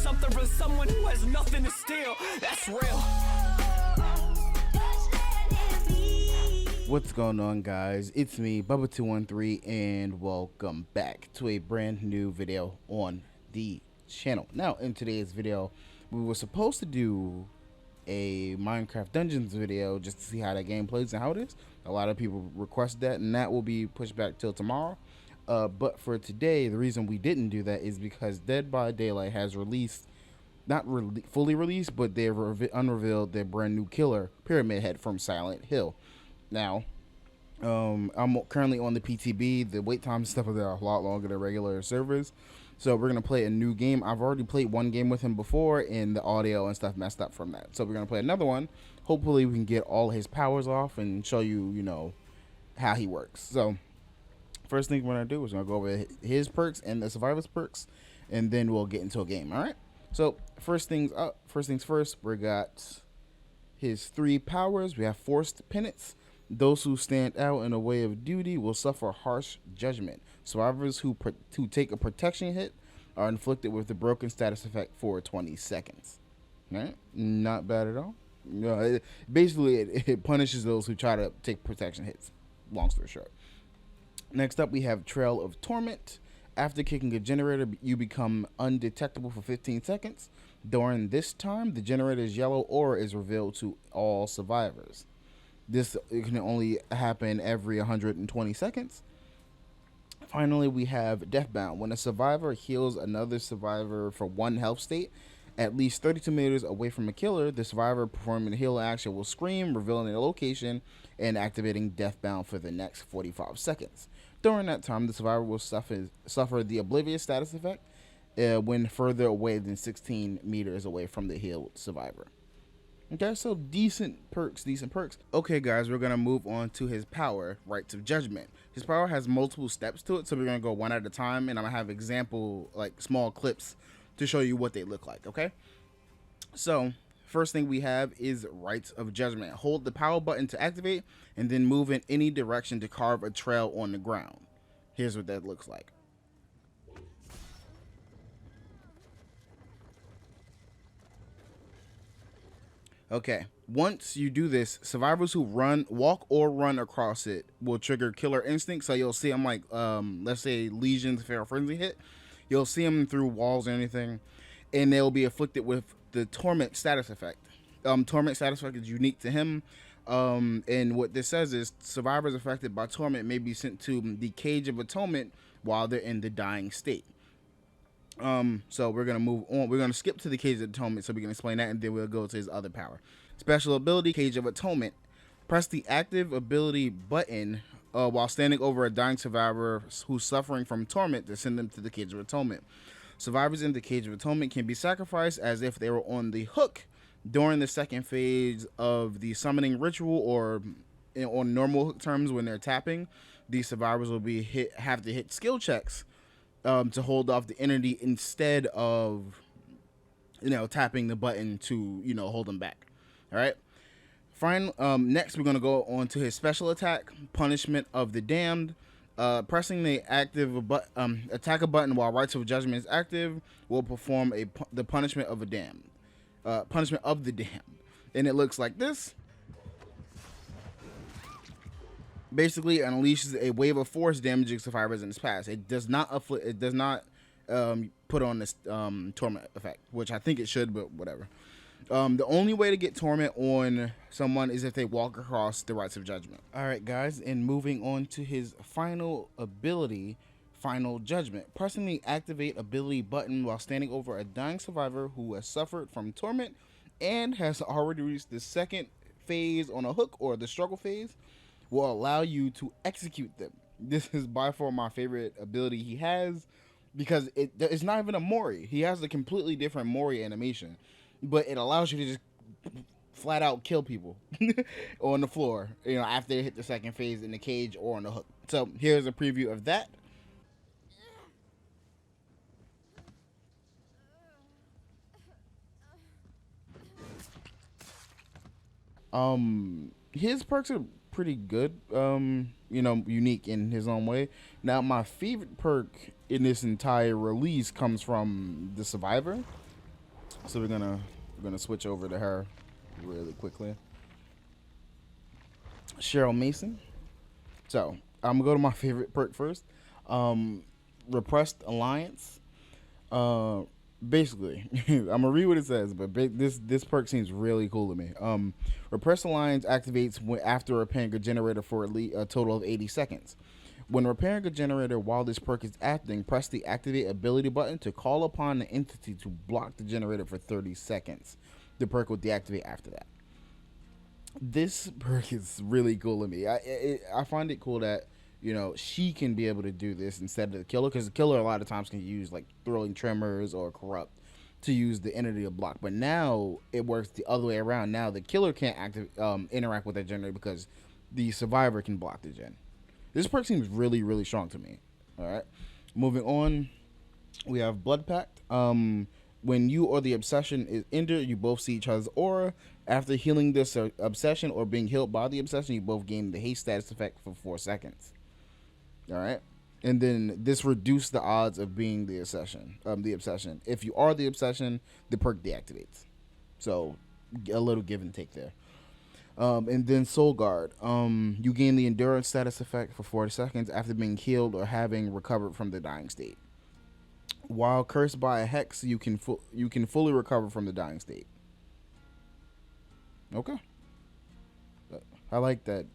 something from someone who has nothing to steal. That's real. What's going on, guys? It's me, Bubba213, and welcome back to a brand new video on the channel. Now, in today's video, we were supposed to do a Minecraft Dungeons video just to see how that game plays and how it is. A lot of people requested that, and that will be pushed back till tomorrow. But for today, the reason we didn't do that is because Dead by Daylight has released, not fully released, but they've unrevealed their brand new killer, Pyramid Head from Silent Hill. Now, I'm currently on the PTB. The wait time and stuff are there a lot longer than regular servers. So we're going to play a new game. I've already played one game with him before, and the audio and stuff messed up from that. So we're going to play another one. Hopefully we can get all his powers off and show you, how he works. So first thing we're going to do is we're going to go over his perks and the survivor's perks, and then we'll get into a game, all right? So first things first, we got his 3 powers. We have Forced Penance. Those who stand out in a way of duty will suffer harsh judgment. Survivors who take a protection hit are inflicted with the broken status effect for 20 seconds. Right? Not bad at all. Basically, it punishes those who try to take protection hits. Long story short. Next up, we have Trail of Torment. After kicking a generator, you become undetectable for 15 seconds. During this time, the generator's yellow aura is revealed to all survivors. This can only happen every 120 seconds. Finally, we have Deathbound. When a survivor heals another survivor for 1 health state, at least 32 meters away from a killer, the survivor performing the heal action will scream, revealing their location and activating Deathbound for the next 45 seconds. During that time, the survivor will suffer the Oblivious status effect when further away than 16 meters away from the healed survivor. Okay, so decent perks. Okay, guys, we're going to move on to his power, Rights of Judgment. His power has multiple steps to it, so we're going to go one at a time, and I'm going to have example, small clips to show you what they look like, okay? So, first thing we have is Rights of Judgment. Hold the power button to activate, and then move in any direction to carve a trail on the ground. Here's what that looks like. Okay, once you do this, survivors who walk or run across it will trigger Killer Instinct. So you'll see them let's say Legion's Feral Frenzy hit. You'll see them through walls or anything, and they'll be afflicted with the Torment status effect. Torment status effect is unique to him. And what this says is survivors affected by Torment may be sent to the Cage of Atonement while they're in the dying state. So we're going to move on. We're going to skip to the Cage of Atonement so we can explain that, and then we'll go to his other power. Special ability, Cage of Atonement. Press the active ability button while standing over a dying survivor who's suffering from torment to send them to the Cage of Atonement. Survivors in the Cage of Atonement can be sacrificed as if they were on the hook during the second phase of the summoning ritual, or on normal hook terms when they're tapping. These survivors will have to hit skill checks to hold off the entity instead of tapping the button to hold them back. All right. Next we're going to go on to his special attack, Punishment of the Damned. Pressing the active attacker button while Rights of Judgment is active will perform the punishment of the damned, and it looks like this. Basically unleashes a wave of force damaging survivors in its path. It does not put on this torment effect, which I think it should, but whatever. The only way to get torment on someone is if they walk across the Rights of Judgment. All right, guys, and moving on to his final ability, Final Judgment. Pressing the activate ability button while standing over a dying survivor who has suffered from torment and has already reached the second phase on a hook or the struggle phase will allow you to execute them. This is by far my favorite ability he has, because it's not even a Mori. He has a completely different Mori animation, but it allows you to just flat out kill people on the floor, after they hit the second phase in the cage or on the hook. So here's a preview of that. His perks are pretty good, unique in his own way. Now, my favorite perk in this entire release comes from the Survivor. So we're gonna switch over to her really quickly. Cheryl Mason. So I'm gonna go to my favorite perk first. Um, Repressed Alliance. Uh, Basically, I'm gonna read what it says, but this perk seems really cool to me. Repressed Alliance activates after repairing a generator for a total of 80 seconds. When repairing a generator while this perk is acting, press the activate ability button to call upon the entity to block the generator for 30 seconds. The perk will deactivate after that. This perk is really cool to me. I find it cool that she can be able to do this instead of the killer, because the killer a lot of times can use like throwing tremors or corrupt to use the entity to block. But now it works the other way around. Now the killer can't interact with that generator because the survivor can block the gen. This perk seems really strong to me. All right, moving on, we have Blood Pact. When you or the obsession is injured, you both see each other's aura. After healing this obsession or being healed by the obsession, you both gain the haste status effect for 4 seconds. All right, and then this reduces the odds of being the obsession. If you are the obsession, the perk deactivates. So a little give and take there. And then Soul Guard. You gain the endurance status effect for 40 seconds after being healed or having recovered from the dying state. While cursed by a hex, you can fully recover from the dying state. Okay, I like that.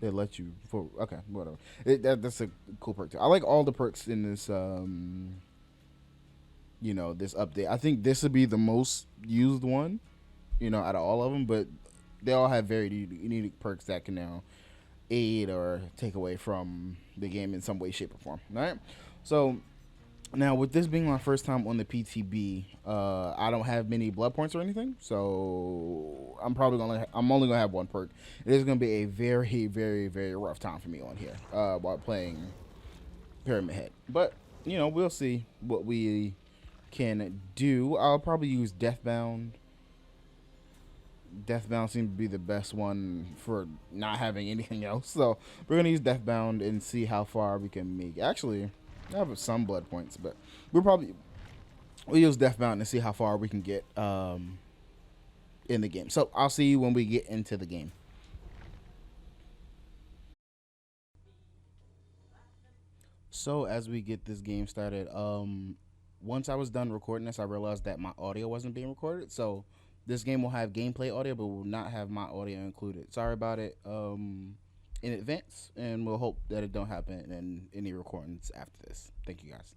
They let you for okay, whatever. That's a cool perk too. I like all the perks in this. This update. I think this would be the most used one. Out of all of them, but they all have very unique perks that can now aid or take away from the game in some way, shape, or form. All right, so. Now, with this being my first time on the PTB, I don't have many blood points or anything, so I'm only gonna have one perk. It is gonna be a very rough time for me on here while playing Pyramid Head. But we'll see what we can do. I'll probably use Deathbound. Deathbound seems to be the best one for not having anything else, so we're gonna use Deathbound and see how far we can make. Actually, I have some blood points, but we'll use Deathbound and see how far we can get in the game. So I'll see you when we get into the game. So as we get this game started, once I was done recording this, I realized that my audio wasn't being recorded. So this game will have gameplay audio, but will not have my audio included. Sorry about it in advance, and we'll hope that it don't happen in any recordings after this. Thank you guys.